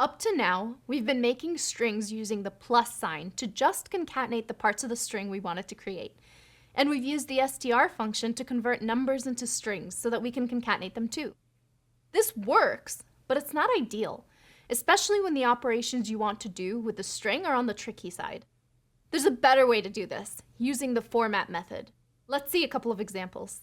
Up to now, we've been making strings using the plus sign to just concatenate the parts of the string we wanted to create. And we've used the str function to convert numbers into strings so that we can concatenate them too. This works, but it's not ideal, especially when the operations you want to do with the string are on the tricky side. There's a better way to do this, using the format method. Let's see a couple of examples.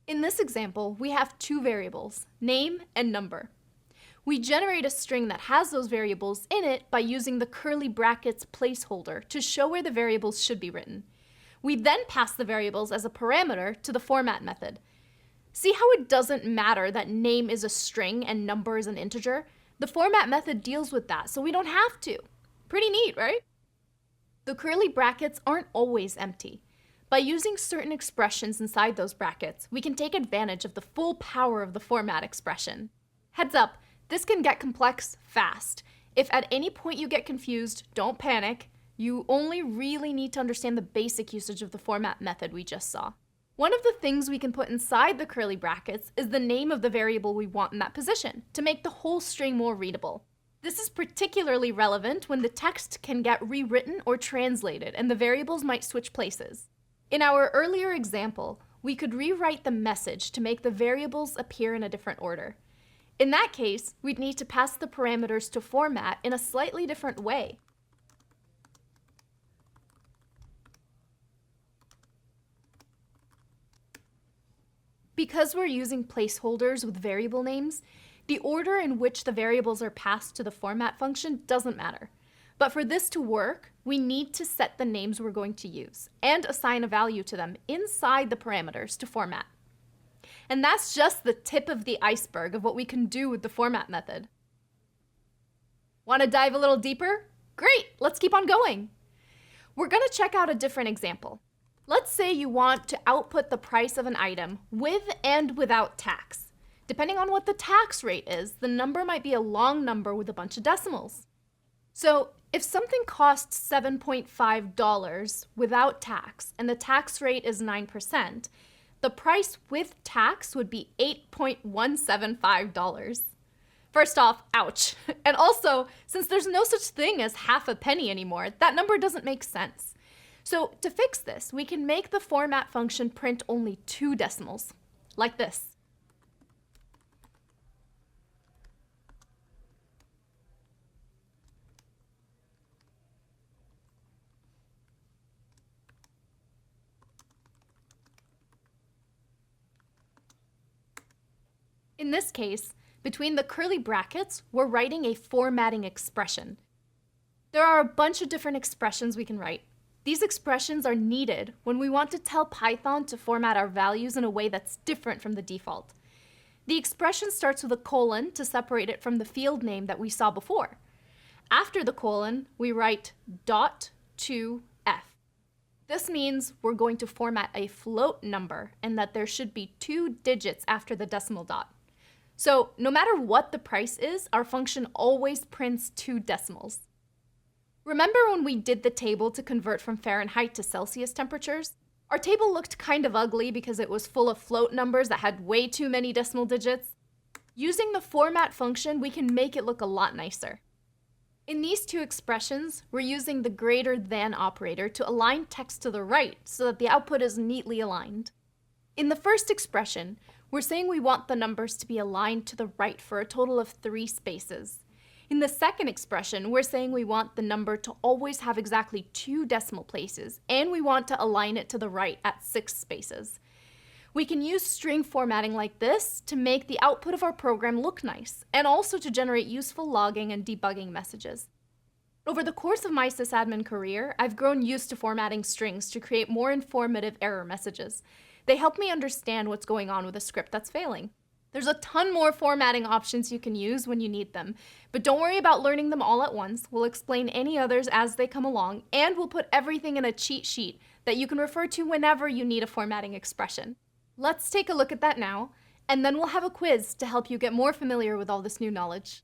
In this example, we have two variables, name and number. We generate a string that has those variables in it by using the curly brackets placeholder to show where the variables should be written. We then pass the variables as a parameter to the format method. See how it doesn't matter that name is a string and number is an integer? The format method deals with that, so we don't have to. Pretty neat, right? The curly brackets aren't always empty. By using certain expressions inside those brackets, we can take advantage of the full power of the format expression. Heads up, this can get complex fast. If at any point you get confused, don't panic. You only really need to understand the basic usage of the format method we just saw. One of the things we can put inside the curly brackets is the name of the variable we want in that position to make the whole string more readable. This is particularly relevant when the text can get rewritten or translated and the variables might switch places. In our earlier example, we could rewrite the message to make the variables appear in a different order. In that case, we'd need to pass the parameters to format in a slightly different way. Because we're using placeholders with variable names, the order in which the variables are passed to the format function doesn't matter. But for this to work, we need to set the names we're going to use and assign a value to them inside the parameters to format. And that's just the tip of the iceberg of what we can do with the format method. Want to dive a little deeper? Great, let's keep on going. We're going to check out a different example. Let's say you want to output the price of an item with and without tax. Depending on what the tax rate is, the number might be a long number with a bunch of decimals. So if something costs $7.5 without tax and the tax rate is 9%, the price with tax would be $8.175. First off, ouch. And also, since there's no such thing as half a penny anymore, that number doesn't make sense. So to fix this, we can make the format function print only 2 decimals, like this. In this case, between the curly brackets, we're writing a formatting expression. There are a bunch of different expressions we can write. These expressions are needed when we want to tell Python to format our values in a way that's different from the default. The expression starts with a colon to separate it from the field name that we saw before. After the colon, we write .to_f. This means we're going to format a float number and that there should be 2 digits after the decimal dot. So no matter what the price is, our function always prints 2 decimals. Remember when we did the table to convert from Fahrenheit to Celsius temperatures? Our table looked kind of ugly because it was full of float numbers that had way too many decimal digits. Using the format function, we can make it look a lot nicer. In these 2 expressions, we're using the greater than operator to align text to the right so that the output is neatly aligned. In the first expression, we're saying we want the numbers to be aligned to the right for a total of 3 spaces. In the second expression, we're saying we want the number to always have exactly 2 decimal places, and we want to align it to the right at 6 spaces. We can use string formatting like this to make the output of our program look nice, and also to generate useful logging and debugging messages. Over the course of my sysadmin career, I've grown used to formatting strings to create more informative error messages. They help me understand what's going on with a script that's failing. There's a ton more formatting options you can use when you need them, but don't worry about learning them all at once. We'll explain any others as they come along, and we'll put everything in a cheat sheet that you can refer to whenever you need a formatting expression. Let's take a look at that now, and then we'll have a quiz to help you get more familiar with all this new knowledge.